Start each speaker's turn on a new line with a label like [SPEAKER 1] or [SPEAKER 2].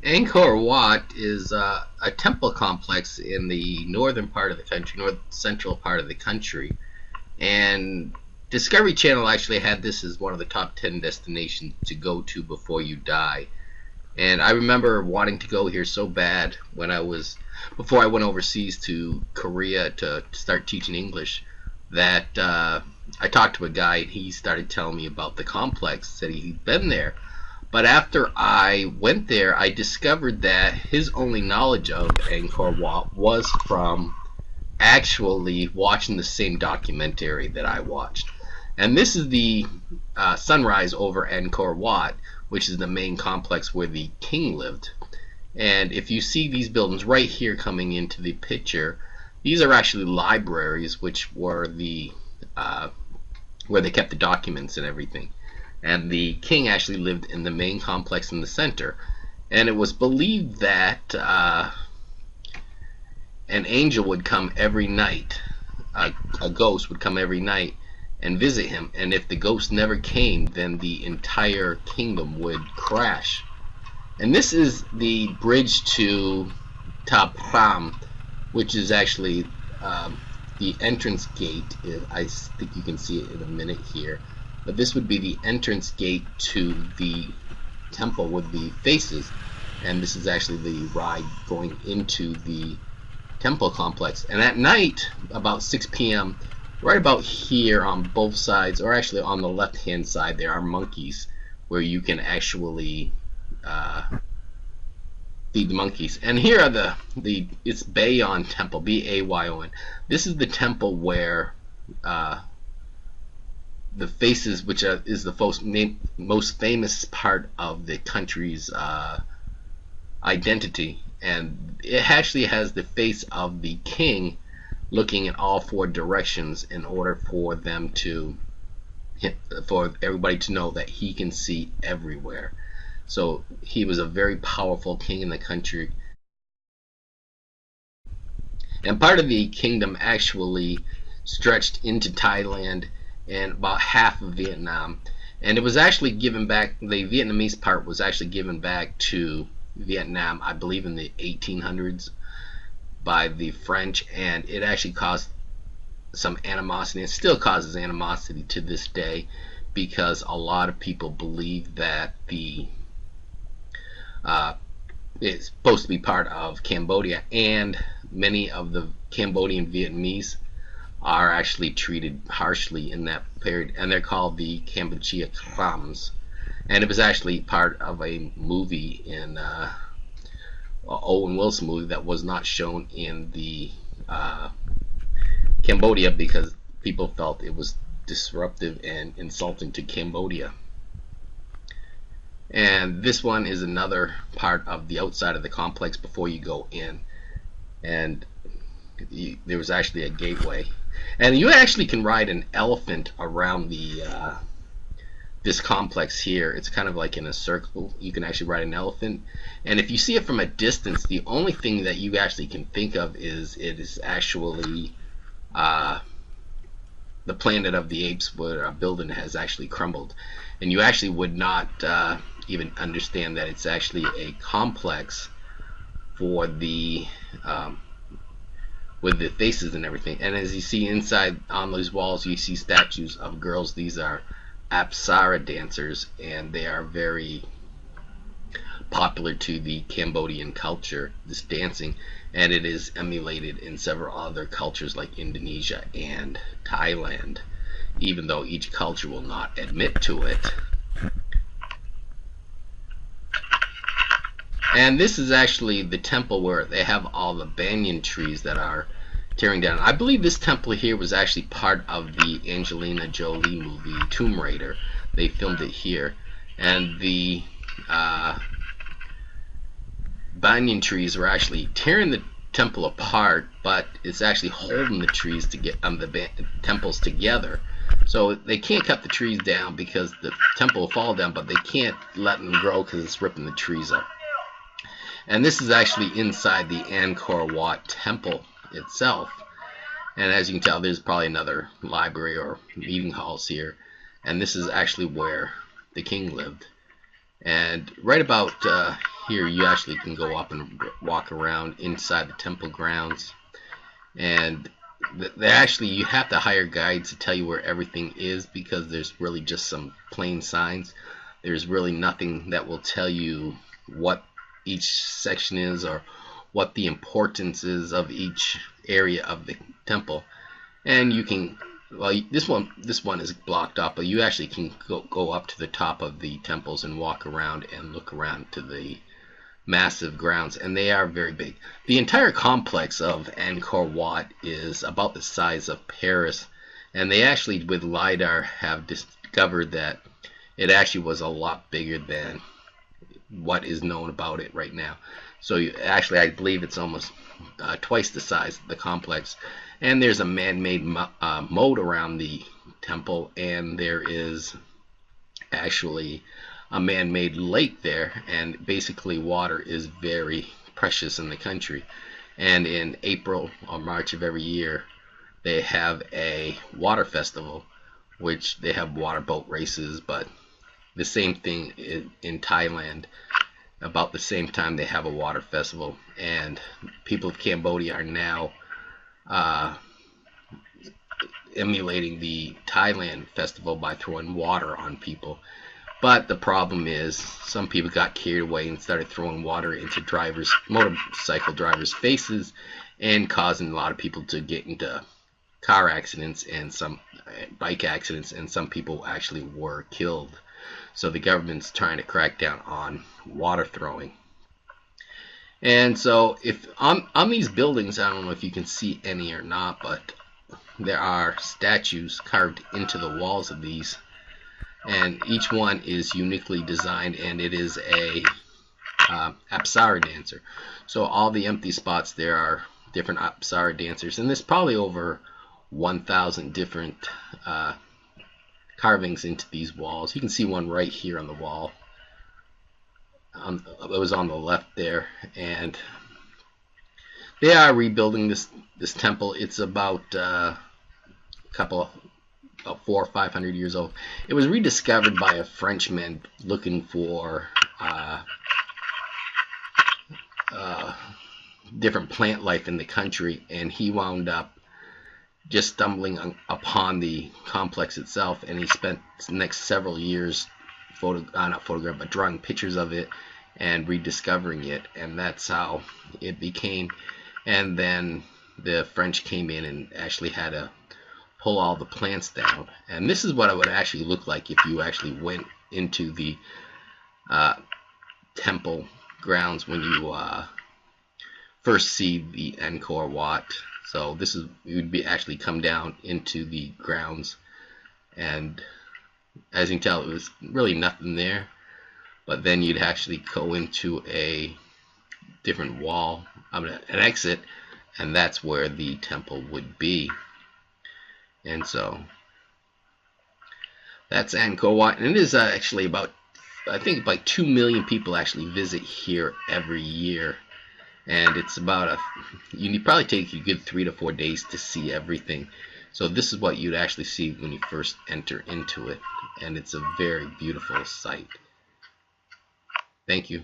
[SPEAKER 1] Angkor Wat is a temple complex in the northern part of the country, north central part of the country. And Discovery Channel actually had this as one of the top 10 destinations to go to before you die. And I remember wanting to go here so bad before I went overseas to Korea to start teaching English, that I talked to a guy and he started telling me about the complex, said he'd been there. But after I went there, I discovered that his only knowledge of Angkor Wat was from actually watching the same documentary that I watched. And this is the sunrise over Angkor Wat, which is the main complex where the king lived. And if you see these buildings right here coming into the picture, these are actually libraries, which were the where they kept the documents and everything. And the king actually lived in the main complex in the center. And it was believed that an angel would come every night, a ghost would come every night and visit him. And if the ghost never came, then the entire kingdom would crash. And this is the bridge to Ta Prohm, which is actually the entrance gate. I think you can see it in a minute here. But this would be the entrance gate to the temple with the faces. And this is actually the ride going into the temple complex. And at night, about 6 p.m., right about here on both sides, or actually on the left-hand side, there are monkeys where you can actually feed the monkeys. And here are it's Bayon Temple, B-A-Y-O-N. This is the temple where the faces, which is the most famous part of the country's identity, and it actually has the face of the king looking in all four directions in order for everybody to know that he can see everywhere. So he was a very powerful king in the country, and part of the kingdom actually stretched into Thailand and about half of Vietnam, and it was actually given back. The Vietnamese part was actually given back to Vietnam, I believe, in the 1800s by the French, and it actually caused some animosity. It still causes animosity to this day, because a lot of people believe that it's supposed to be part of Cambodia, and many of the Cambodian Vietnamese are actually treated harshly in that period, and they're called the Kampuchea Krams. And it was actually part of a movie in Owen Wilson movie that was not shown in the Cambodia, because people felt it was disruptive and insulting to Cambodia. And this one is another part of the outside of the complex before you go in, and there was actually a gateway, and you actually can ride an elephant around this complex here. It's kind of like in a circle. You can actually ride an elephant, and if you see it from a distance, the only thing that you actually can think of is it is actually the Planet of the Apes, where a building has actually crumbled, and you actually would not even understand that it's actually a complex for the with the faces and everything. And as you see inside on those walls, you see statues of girls. These are Apsara dancers, and they are very popular to the Cambodian culture, this dancing, and it is emulated in several other cultures like Indonesia and Thailand, even though each culture will not admit to it. And this is actually the temple where they have all the banyan trees that are tearing down. I believe this temple here was actually part of the Angelina Jolie movie Tomb Raider. They filmed it here, and the banyan trees were actually tearing the temple apart, but it's actually holding the trees to get the temples together. So they can't cut the trees down because the temple will fall down, but they can't let them grow because it's ripping the trees up. And this is actually inside the Angkor Wat temple itself. And as you can tell, there's probably another library or meeting halls here. And this is actually where the king lived. And right about here, you actually can go up and walk around inside the temple grounds. And they actually, you have to hire guides to tell you where everything is, because there's really just some plain signs. There's really nothing that will tell you what each section is or what the importance is of each area of the temple. And you can, well, this one is blocked up, but you actually can go up to the top of the temples and walk around and look around to the massive grounds, and they are very big. The entire complex of Angkor Wat is about the size of Paris, and they actually, with LiDAR, have discovered that it actually was a lot bigger than what is known about it right now. So actually, I believe it's almost twice the size of the complex. And there's a man-made moat around the temple, and there is actually a man-made lake there, and basically water is very precious in the country. And in April or March of every year, they have a water festival, which they have water boat races, but the same thing in Thailand. About the same time, they have a water festival, and people of Cambodia are now emulating the Thailand festival by throwing water on people. But the problem is, some people got carried away and started throwing water into motorcycle drivers' faces, and causing a lot of people to get into car accidents and some bike accidents, and some people actually were killed. So the government's trying to crack down on water throwing. And so, if on these buildings, I don't know if you can see any or not, but there are statues carved into the walls of these, and each one is uniquely designed, and it is a Apsara dancer. So all the empty spots there are different Apsara dancers, and there's probably over 1,000 different carvings into these walls. You can see one right here on the wall. It was on the left there, and they are rebuilding this temple. It's about a couple of 400 or 500 years old. It was rediscovered by a Frenchman looking for different plant life in the country, and he wound up just stumbling upon the complex itself, and he spent the next several years drawing pictures of it and rediscovering it, and that's how it became. And then the French came in and actually had to pull all the plants down, and this is what it would actually look like if you actually went into the temple grounds when you first see the Angkor Wat. So this is, you would be actually come down into the grounds, and as you can tell, it was really nothing there. But then you'd actually go into a different wall, an exit, and that's where the temple would be. And so that's Angkor Wat, and it is actually about, I think, like 2 million people actually visit here every year. And it's about you probably take a good 3 to 4 days to see everything. So this is what you'd actually see when you first enter into it, and it's a very beautiful sight. Thank you.